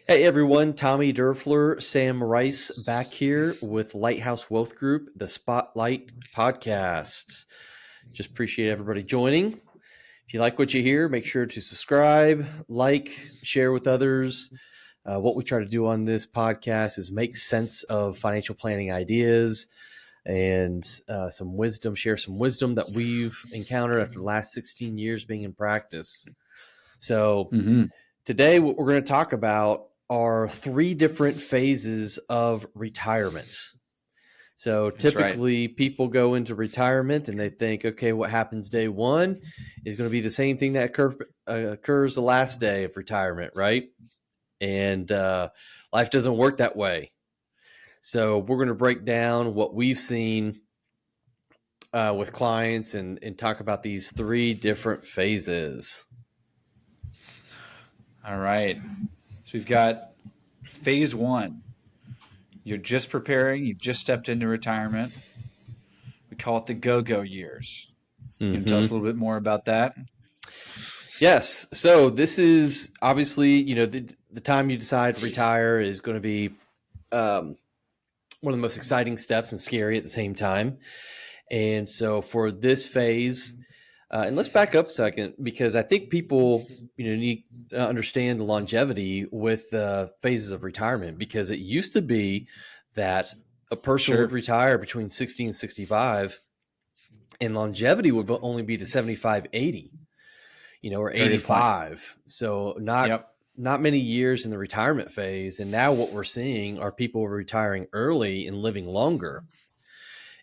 Hey everyone, Tommy Derfler, Sam Rice back here with Lighthouse Wealth Group, the Spotlight Podcast. Just appreciate everybody joining. If you like what you hear, make sure to subscribe, like, share with others. What we try to do on this podcast is make sense of financial planning ideas and some wisdom, share some wisdom that we've encountered after the last 16 years being in practice. So, today, what we're going to talk about are three different phases of retirement. So typically people go into retirement and they think, okay, what happens day one is going to be the same thing that occurs the last day of retirement, right? And life doesn't work that way. So we're going to break down what we've seen with clients and talk about these three different phases. All right. So we've got phase one. You're just preparing, you've just stepped into retirement. We call it the go-go years. You can tell us a little bit more about that? Yes. So this is obviously, the time you decide to retire is going to be one of the most exciting steps and scary at the same time. And so for this phase, and let's back up a second, because I think people, need to understand the longevity with phases of retirement, because it used to be that a person would retire between 60 and 65 and longevity would only be to 75, 80, or 85. So not many years in the retirement phase. And now what we're seeing are people retiring early and living longer.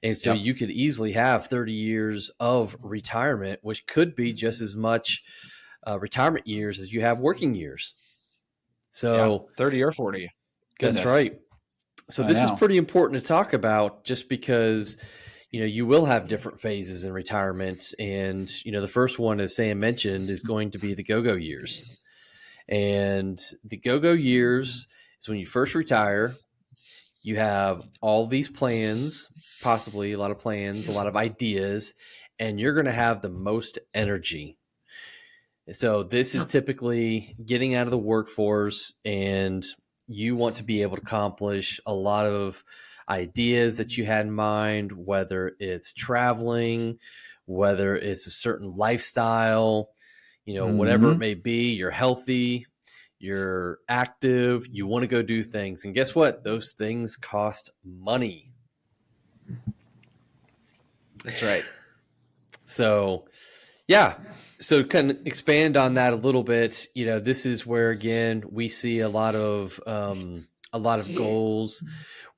And so you could easily have 30 years of retirement, which could be just as much retirement years as you have working years. So 30 or 40. Goodness. That's right. So this is pretty important to talk about, just because, you will have different phases in retirement. And, the first one, as Sam mentioned, is going to be the go-go years. And the go-go years is when you first retire. You have all these plans, possibly a lot of plans, a lot of ideas, and you're going to have the most energy. So this is typically getting out of the workforce, and you want to be able to accomplish a lot of ideas that you had in mind, whether it's traveling, whether it's a certain lifestyle, whatever it may be. You're healthy, you're active, you want to go do things. And guess what? Those things cost money. That's right. So, so kind of expand on that a little bit. This is where, again, we see a lot of goals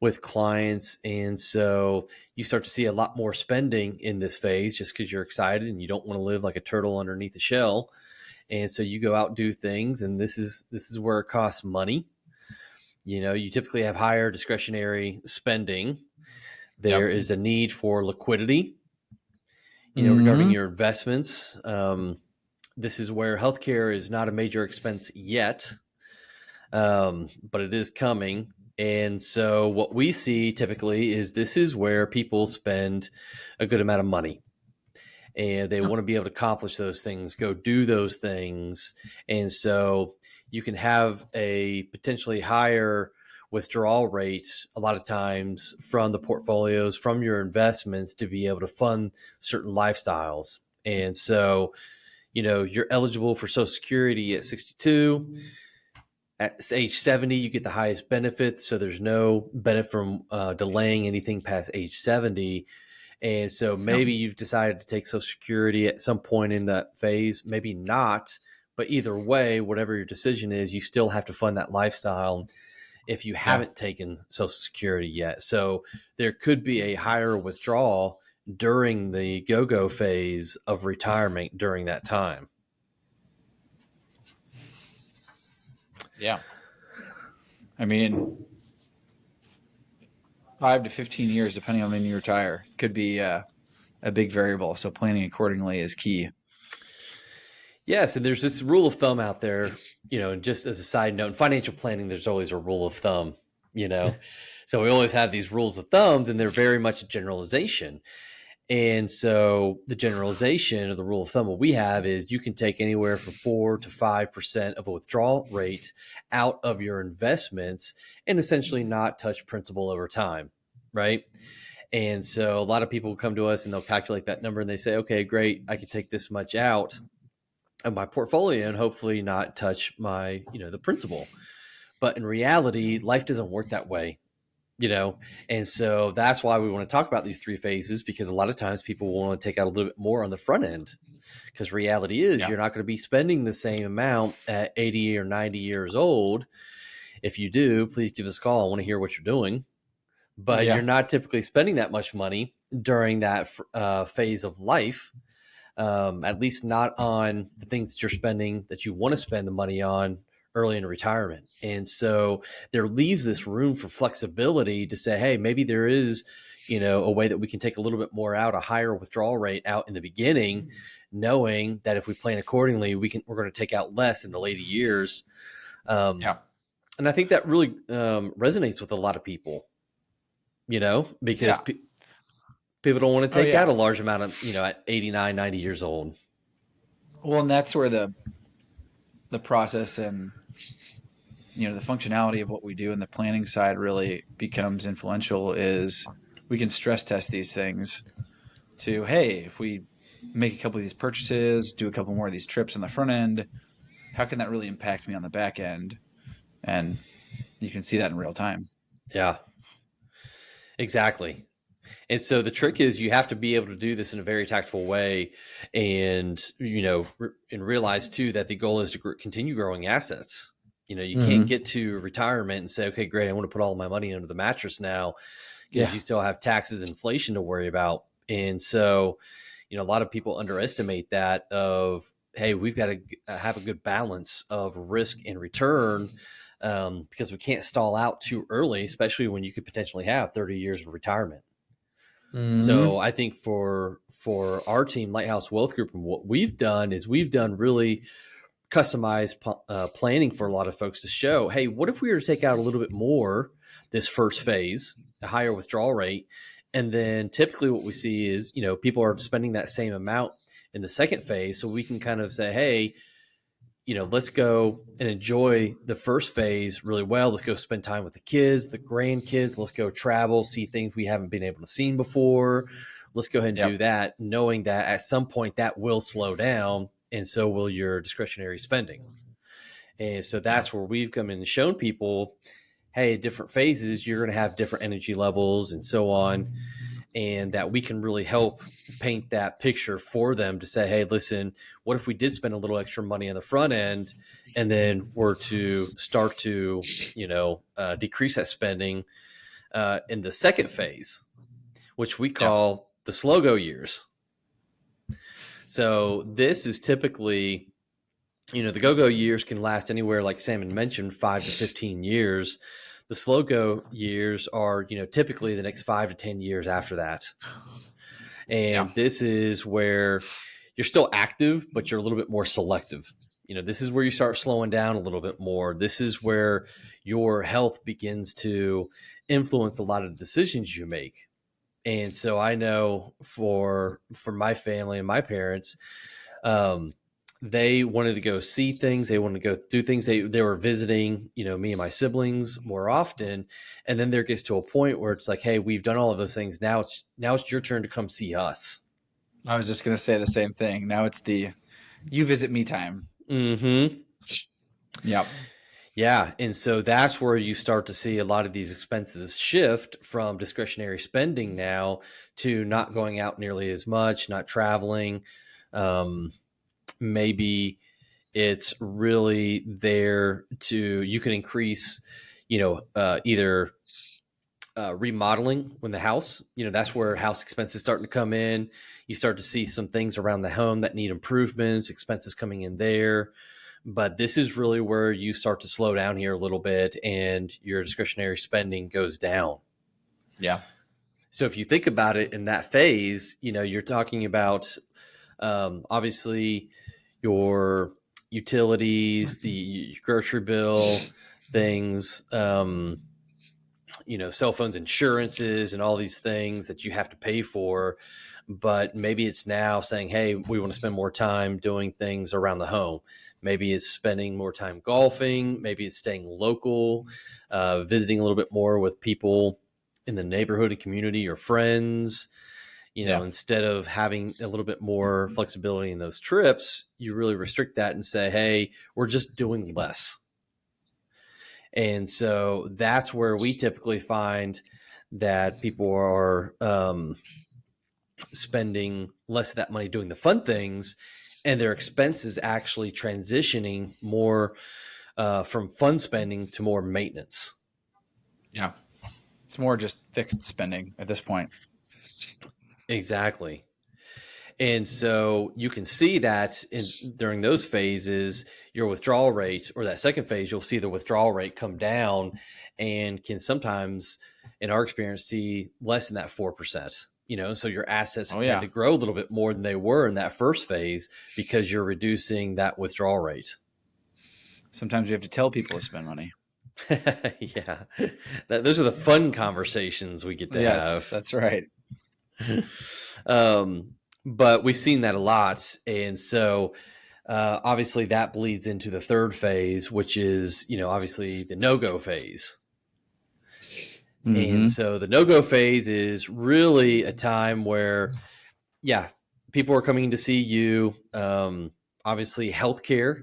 with clients. And so you start to see a lot more spending in this phase, just because you're excited and you don't want to live like a turtle underneath a shell. And so you go out and do things, and this is where it costs money. You typically have higher discretionary spending. There is a need for liquidity, regarding your investments. This is where healthcare is not a major expense yet, but it is coming. And so what we see typically is this is where people spend a good amount of money. And they want to be able to accomplish those things, go do those things. And so you can have a potentially higher withdrawal rate a lot of times from the portfolios, from your investments, to be able to fund certain lifestyles. And so, you're eligible for Social Security at 62. At age 70, you get the highest benefits. So there's no benefit from delaying anything past age 70. And so maybe you've decided to take Social Security at some point in that phase, maybe not, but either way, whatever your decision is, you still have to fund that lifestyle if you haven't taken Social Security yet. So there could be a higher withdrawal during the go-go phase of retirement during that time. Yeah. I mean, 5 to 15 years, depending on when you retire, could be a big variable. So planning accordingly is key. Yes, and there's this rule of thumb out there, just as a side note, in financial planning, there's always a rule of thumb, So we always have these rules of thumbs, and they're very much a generalization. And so the generalization or the rule of thumb what we have is you can take anywhere from 4 to 5% of a withdrawal rate out of your investments and essentially not touch principal over time, right? And so a lot of people come to us and they'll calculate that number and they say, okay, great, I can take this much out of my portfolio and hopefully not touch my, the principal. But in reality, life doesn't work that way, and so that's why we want to talk about these three phases, because a lot of times people want to take out a little bit more on the front end, because reality is you're not going to be spending the same amount at 80 or 90 years old. If you do, please give us a call. I want to hear what you're doing. But you're not typically spending that much money during that phase of life, at least not on the things that you're spending that you want to spend the money on early in retirement. And so there leaves this room for flexibility to say, hey, maybe there is, a way that we can take a little bit more out, a higher withdrawal rate out in the beginning, knowing that if we plan accordingly, we're going to take out less in the later years. And I think that really resonates with a lot of people, because people don't want to take out a large amount of, at 89, 90 years old. Well, and that's where the process and the functionality of what we do in the planning side really becomes influential. Is we can stress test these things to, hey, if we make a couple of these purchases, do a couple more of these trips on the front end, how can that really impact me on the back end? And you can see that in real time. Yeah, exactly. And so the trick is you have to be able to do this in a very tactful way, and, and realize too that the goal is to continue growing assets. You can't get to retirement and say, okay, great, I want to put all my money under the mattress now, because you still have taxes, inflation to worry about. And so, a lot of people underestimate that of, hey, we've got to have a good balance of risk and return, because we can't stall out too early, especially when you could potentially have 30 years of retirement. So I think for our team, Lighthouse Wealth Group, and what we've done is we've done really customized planning for a lot of folks to show, hey, what if we were to take out a little bit more this first phase, a higher withdrawal rate, and then typically what we see is, people are spending that same amount in the second phase. So we can kind of say, hey, let's go and enjoy the first phase really well. Let's go spend time with the kids, the grandkids. Let's go travel, see things we haven't been able to see before. Let's go ahead and do that, knowing that at some point that will slow down, and so will your discretionary spending. And so that's where we've come in and shown people, hey, different phases, you're going to have different energy levels and so on. And that we can really help paint that picture for them to say, hey, listen, what if we did spend a little extra money on the front end and then were to start to, decrease that spending in the second phase, which we call the slow go years. So this is typically, the go-go years can last anywhere, like Salmon mentioned, 5 to 15 years. The slow go years are, typically the next 5 to 10 years after that. And this is where you're still active, but you're a little bit more selective. This is where you start slowing down a little bit more. This is where your health begins to influence a lot of the decisions you make. And so I know for my family and my parents, they wanted to go see things. They wanted to go do things. They were visiting, me and my siblings more often. And then there gets to a point where it's like, hey, we've done all of those things. Now it's your turn to come see us. I was just going to say the same thing. Now it's the you visit me time. Mm-hmm. Yep. Yeah. And so that's where you start to see a lot of these expenses shift from discretionary spending now to not going out nearly as much, not traveling. Maybe it's really there to, you can increase, either remodeling when the house, that's where house expenses starting to come in. You start to see some things around the home that need improvements, expenses coming in there. But this is really where you start to slow down here a little bit and your discretionary spending goes down. Yeah. So if you think about it in that phase, you're talking about obviously your utilities, the grocery bill, things, cell phones, insurances, and all these things that you have to pay for. but maybe it's now saying, hey, we want to spend more time doing things around the home. Maybe it's spending more time golfing. Maybe it's staying local, visiting a little bit more with people in the neighborhood and community or friends. Yeah. Instead of having a little bit more flexibility in those trips, you really restrict that and say, hey, we're just doing less. And so that's where we typically find that people are spending less of that money doing the fun things, and their expenses actually transitioning more from fun spending to more maintenance. Yeah. It's more just fixed spending at this point. Exactly. And so you can see that during those phases, your withdrawal rate, or that second phase, you'll see the withdrawal rate come down, and can sometimes, in our experience, see less than that 4%. So your assets tend to grow a little bit more than they were in that first phase because you're reducing that withdrawal rate. Sometimes you have to tell people to spend money. Yeah. Those are the fun conversations we get to have. Yes, that's right. But we've seen that a lot. And so obviously that bleeds into the third phase, which is, obviously the no-go phase. Mm-hmm. And so the no-go phase is really a time where, people are coming to see you. Obviously, healthcare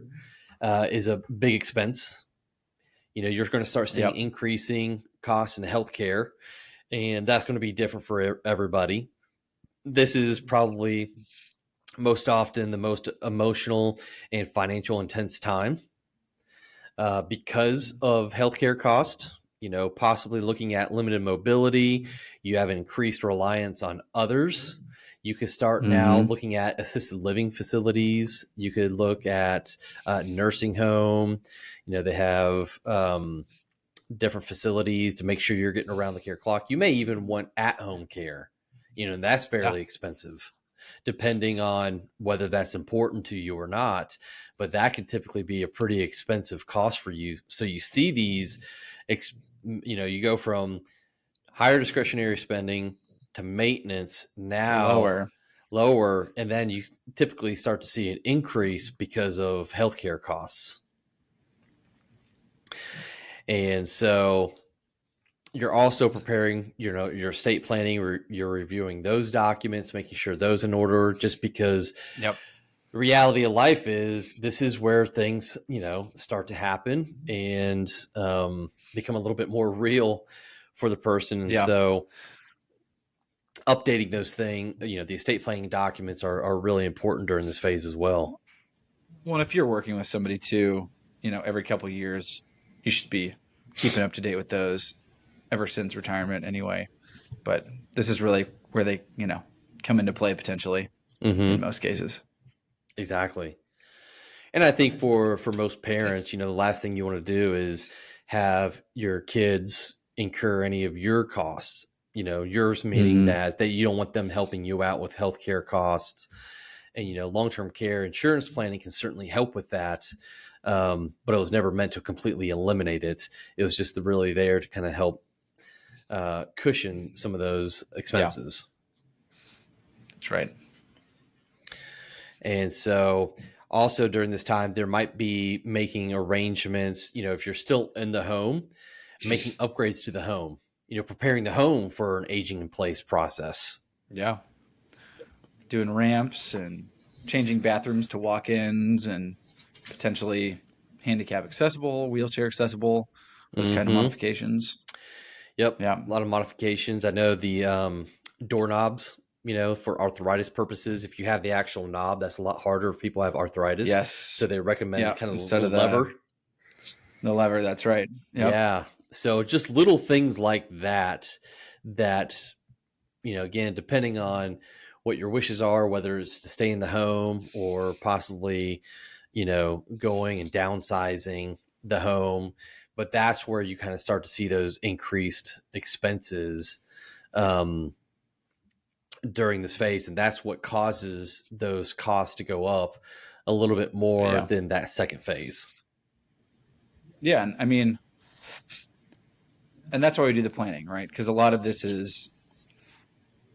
is a big expense. You're going to start seeing increasing costs in healthcare, and that's going to be different for everybody. This is probably most often the most emotional and financial intense time because of healthcare cost. Possibly looking at limited mobility. You have an increased reliance on others. You could start now looking at assisted living facilities. You could look at nursing home. They have different facilities to make sure you're getting around the care clock. You may even want at-home care, and that's fairly expensive, depending on whether that's important to you or not. But that could typically be a pretty expensive cost for you. So you see these, you go from higher discretionary spending to maintenance, now lower, and then you typically start to see an increase because of healthcare costs. And so you're also preparing, your estate planning, you're reviewing those documents, making sure those in order, just because the reality of life is this is where things, start to happen and become a little bit more real for the person. And so updating those things, the estate planning documents are really important during this phase as well. Well, if you're working with somebody too, every couple of years, you should be keeping up to date with those ever since retirement anyway. But this is really where they, come into play potentially in most cases. Exactly. And I think for most parents, the last thing you want to do is have your kids incur any of your costs, yours meaning that you don't want them helping you out with healthcare costs. And, long-term care insurance planning can certainly help with that. But it was never meant to completely eliminate it. It was just really there to kind of help cushion some of those expenses. That's right. And so also during this time, there might be making arrangements, if you're still in the home, making upgrades to the home, preparing the home for an aging in place process. Yeah. Doing ramps and changing bathrooms to walk-ins and potentially handicap accessible, wheelchair accessible, those kind of modifications. Yep. Yeah. A lot of modifications. I know the doorknobs, for arthritis purposes, if you have the actual knob, that's a lot harder if people have arthritis. Yes. So they recommend kind of instead of lever. The lever, that's right. Yep. Yeah. So just little things like that, again, depending on what your wishes are, whether it's to stay in the home or possibly, going and downsizing the home. But that's where you kind of start to see those increased expenses during this phase. And that's what causes those costs to go up a little bit more than that second phase. Yeah. I mean, and that's why we do the planning, right? Because a lot of this is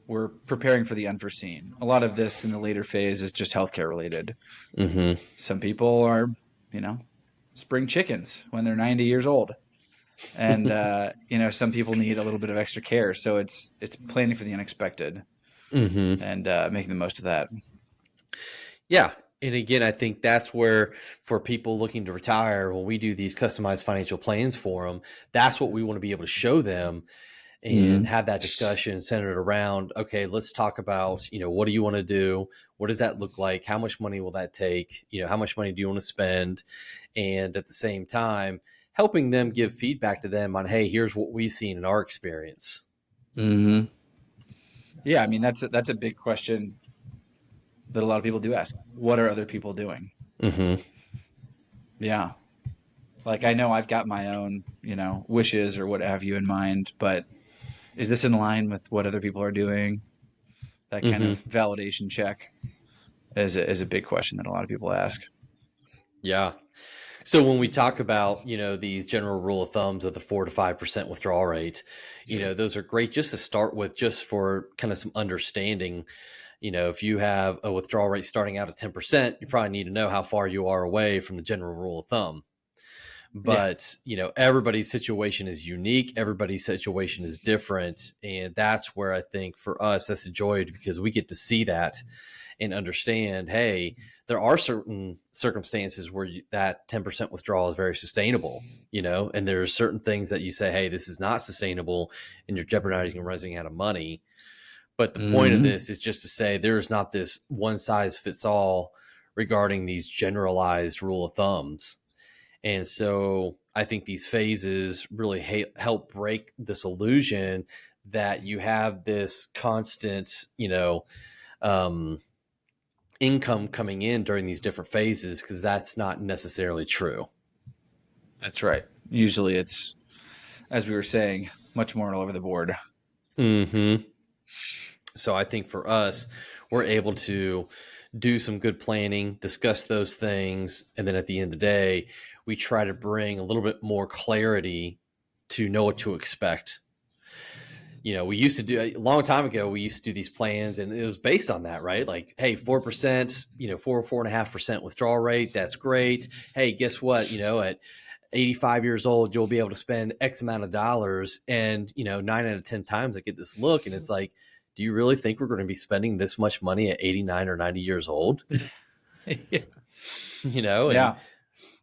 we're preparing for the unforeseen. A lot of this in the later phase is just healthcare related. Mm-hmm. Some people are, you know, spring chickens when they're 90 years old. And some people need a little bit of extra care. So it's planning for the unexpected Mm-hmm. and making the most of that. Yeah. And again, I think that's where for people looking to retire, when we do these customized financial plans for them, that's what we want to be able to show them and Mhm. have that discussion centered around, okay, let's talk about, what do you want to do? What does that look like? How much money will that take? How much money do you want to spend? And at the same time, helping them give feedback to them on, hey, here's what we've seen in our experience. Mhm. Yeah, I mean that's a big question that a lot of people do ask. What are other people doing? Mm-hmm. Yeah. Like I know I've got my own, wishes or what have you in mind, but is this in line with what other people are doing? That kind Mm-hmm. of validation check is a big question that a lot of people ask. Yeah. So when we talk about, these general rule of thumbs of the 4 to 5% withdrawal rate, those are great just to start with, just for kind of some understanding. If you have a withdrawal rate starting out at 10%, you probably need to know how far you are away from the general rule of thumb. Yeah. But, everybody's situation is unique. Everybody's situation is different. And that's where I think for us, that's a joy, because we get to see that and understand, hey, there are certain circumstances where that 10% withdrawal is very sustainable, and there are certain things that you say, hey, this is not sustainable and you're jeopardizing and running out of money. But the point of Mhm. this is just to say there's not this one size fits all regarding these generalized rule of thumbs. And so I think these phases really help break this illusion that you have this constant, um, income coming in during these different phases, because that's not necessarily true. That's right. Usually it's, as we were saying, much more all over the board. Mm-hmm. So I think for us, we're able to do some good planning, discuss those things, and then at the end of the day, we try to bring a little bit more clarity to know what to expect. We used to do a long time ago, we used to do these plans and it was based on that, right? Like, hey, 4%, 4.5% withdrawal rate. That's great. Hey, guess what? At 85 years old, you'll be able to spend X amount of dollars. And, 9 out of 10 times I get this look and it's like, do you really think we're going to be spending this much money at 89 or 90 years old? And Yeah.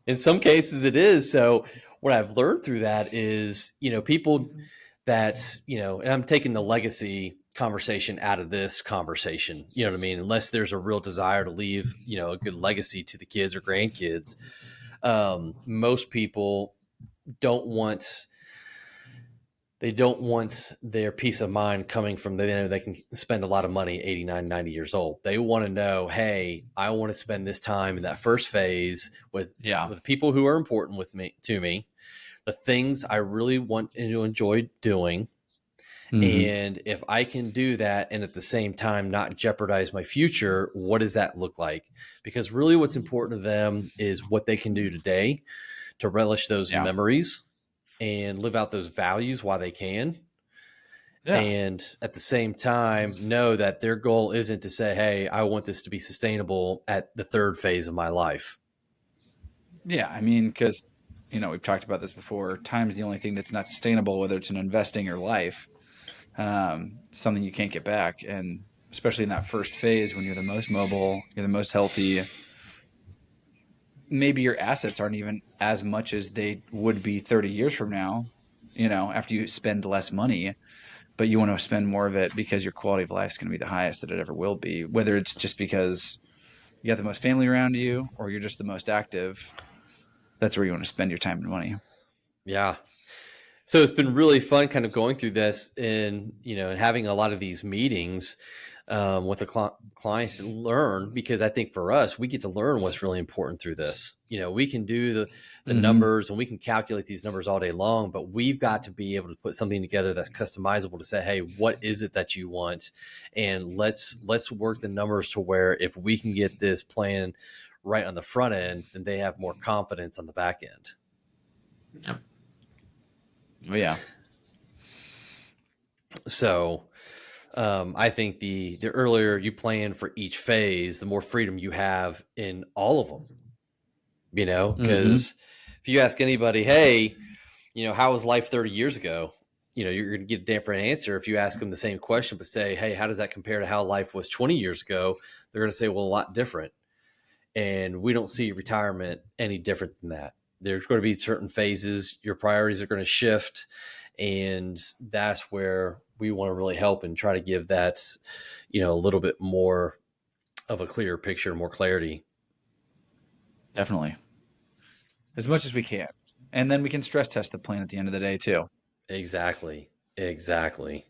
in some cases it is. So what I've learned through that is, people that, and I'm taking the legacy conversation out of this conversation, you know what I mean? Unless there's a real desire to leave, a good legacy to the kids or grandkids. Most people don't want, they don't want their peace of mind coming from, they can spend a lot of money 89, 90 years old. They want to know, hey, I want to spend this time in that first phase with Yeah. people who are important to me, the things I really want to enjoy doing. Mhm. And if I can do that and at the same time not jeopardize my future, what does that look like? Because really what's important to them is what they can do today to relish those Yeah. memories and live out those values while they can. Yeah. And at the same time, know that their goal isn't to say, hey, I want this to be sustainable at the third phase of my life. Yeah. I mean, because, we've talked about this before. Time's the only thing that's not sustainable, whether it's in investing or life. Something you can't get back. And especially in that first phase when you're the most mobile, you're the most healthy, maybe your assets aren't even as much as they would be 30 years from now, after you spend less money, but you want to spend more of it because your quality of life is going to be the highest that it ever will be, whether it's just because you got the most family around you or you're just the most active. That's where you want to spend your time and money. Yeah. So it's been really fun kind of going through this and, and having a lot of these meetings with the clients to learn, because I think for us, we get to learn what's really important through this. We can do the Mhm. numbers and we can calculate these numbers all day long, but we've got to be able to put something together that's customizable to say, hey, what is it that you want? And let's work the numbers to where if we can get this plan right on the front end, then they have more confidence on the back end. Oh, yeah. So I think the earlier you plan for each phase, the more freedom you have in all of them. Mm-hmm. Because if you ask anybody, hey, how was life 30 years ago? You're going to get a different answer if you ask them the same question, but say, hey, how does that compare to how life was 20 years ago? They're going to say, well, a lot different. And we don't see retirement any different than that. There's going to be certain phases, your priorities are going to shift. And that's where we want to really help and try to give that, a little bit more of a clearer picture, more clarity. Definitely. As much as we can. And then we can stress test the plan at the end of the day too. Exactly. Exactly.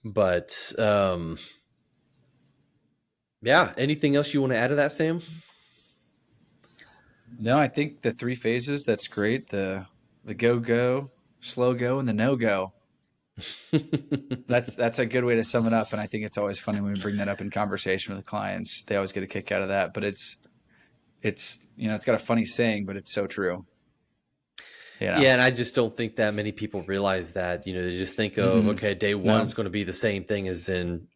But yeah, anything else you want to add to that, Sam? No, I think the three phases, that's great. The go, slow go, and the no go. That's a good way to sum it up. And I think it's always funny when we bring that up in conversation with the clients. They always get a kick out of that. But it's got a funny saying, but it's so true. Yeah, and I just don't think that many people realize that. They just think of, Mm-mm. okay, day one No. is going to be the same thing as in,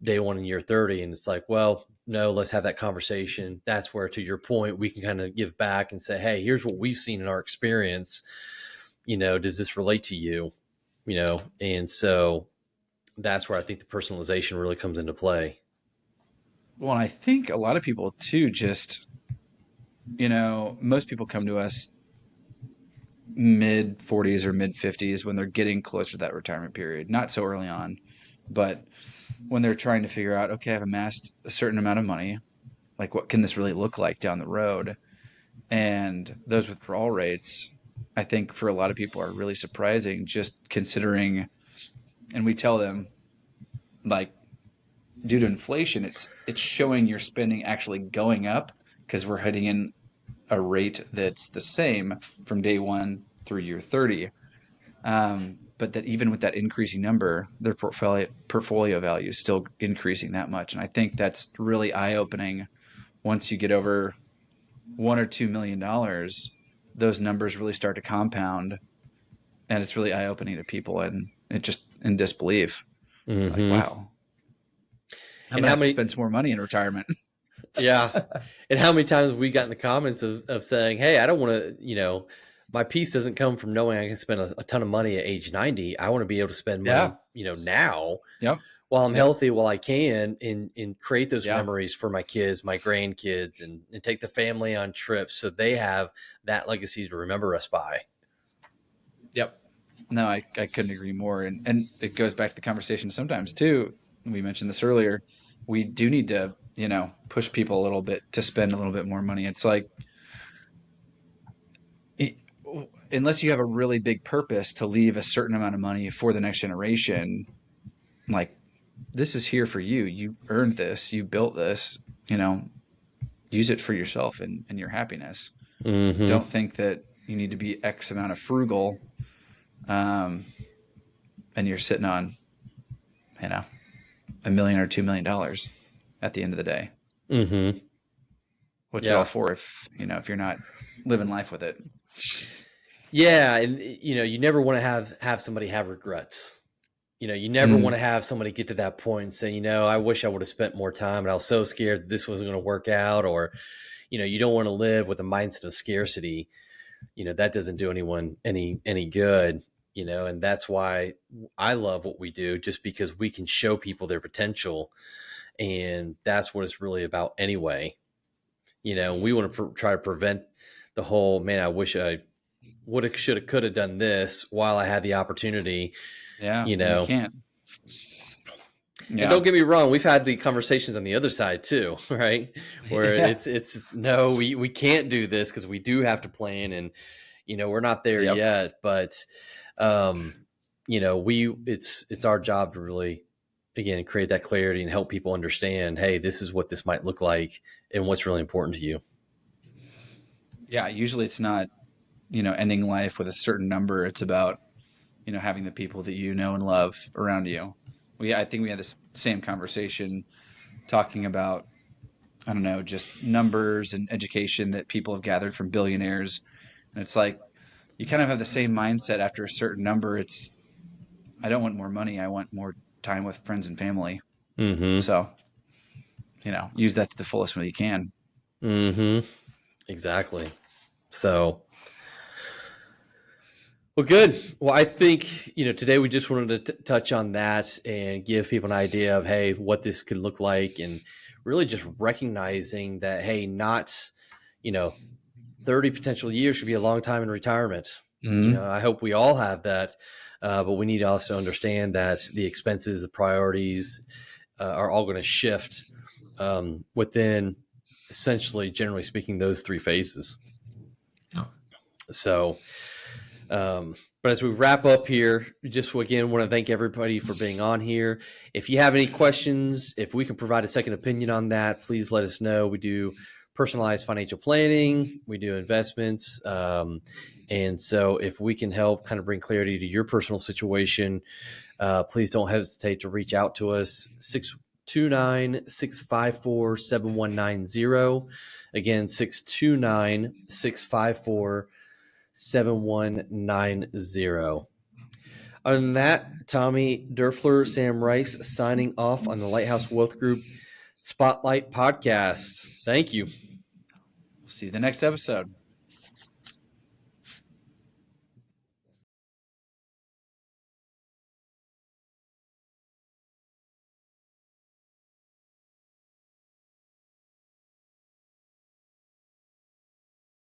day one in year 30. And it's like, well, no, let's have that conversation. That's where, to your point, we can kind of give back and say, hey, here's what we've seen in our experience. Does this relate to you? And so that's where I think the personalization really comes into play. Well, and I think a lot of people too, just, most people come to us mid 40s or mid 50s when they're getting closer to that retirement period. Not so early on, but when they're trying to figure out, okay, I've amassed a certain amount of money. Like, what can this really look like down the road? And those withdrawal rates, I think for a lot of people are really surprising, just considering, and we tell them, like, due to inflation, it's showing your spending actually going up because we're heading in a rate that's the same from day one through year 30. But that even with that increasing number, their portfolio value is still increasing that much. And I think that's really eye opening. Once you get over $1 or $2 million, those numbers really start to compound, and it's really eye opening to people, and it just in disbelief. Like, Mm-hmm. wow, I'm And gonna how have to many, spend some more money in retirement. yeah. And how many times have we got in the comments of saying, hey, I don't want to, my peace doesn't come from knowing I can spend a ton of money at age 90. I want to be able to spend money, Yeah. now Yep. while I'm Yep. healthy, while I can, and create those Yeah. memories for my kids, my grandkids, and take the family on trips so they have that legacy to remember us by. Yep. No, I couldn't agree more. And it goes back to the conversation sometimes too. We mentioned this earlier. We do need to, push people a little bit to spend a little bit more money. It's like, it, unless you have a really big purpose to leave a certain amount of money for the next generation, like, this is here for you. You earned this. You built this. Use it for yourself and your happiness. Mm-hmm. Don't think that you need to be X amount of frugal, um, and you're sitting on, you know, $1 million or $2 million at the end of the day. Mm-hmm. What's it all Yeah. for if you're not living life with it? Yeah. And, you never want to have somebody have regrets. You never want to have somebody get to that point and say, I wish I would have spent more time, but I was so scared this wasn't going to work out. Or, you don't want to live with a mindset of scarcity. That doesn't do anyone any good, and that's why I love what we do, just because we can show people their potential. And that's what it's really about anyway. We want to try to prevent the whole, man, I wish I would have, should have, could have done this while I had the opportunity. Yeah, you can't. And Yeah. don't get me wrong, we've had the conversations on the other side too, right? Where Yeah. it's no, we can't do this because we do have to plan, and we're not there Yep. yet. But it's our job to really, again, create that clarity and help people understand, hey, this is what this might look like and what's really important to you. Yeah, usually it's not, ending life with a certain number. It's about, having the people that you know and love around you. I think we had this same conversation talking about, I don't know, just numbers and education that people have gathered from billionaires. And it's like, you kind of have the same mindset after a certain number. It's I don't want more money. I want more time with friends and family. Mm-hmm. So, use that to the fullest when you can. Mm-hmm. Exactly. So, well, good. Well, I think, today we just wanted to touch on that and give people an idea of, hey, what this could look like, and really just recognizing that, hey, not, 30 potential years could be a long time in retirement. Mm-hmm. I hope we all have that. But we need to also understand that the expenses, the priorities are all going to shift within, essentially, generally speaking, those three phases. Yeah. So, but as we wrap up here, just again want to thank everybody for being on here. If you have any questions, if we can provide a second opinion on that, please let us know. We do personalized financial planning, we do investments. And so if we can help kind of bring clarity to your personal situation, please don't hesitate to reach out to us. 629-654-7190. Again, 629-654-7190. Other than that, Tommy Durfler, Sam Rice signing off on the Lighthouse Wealth Group Spotlight Podcast. Thank you. We'll see you the next episode.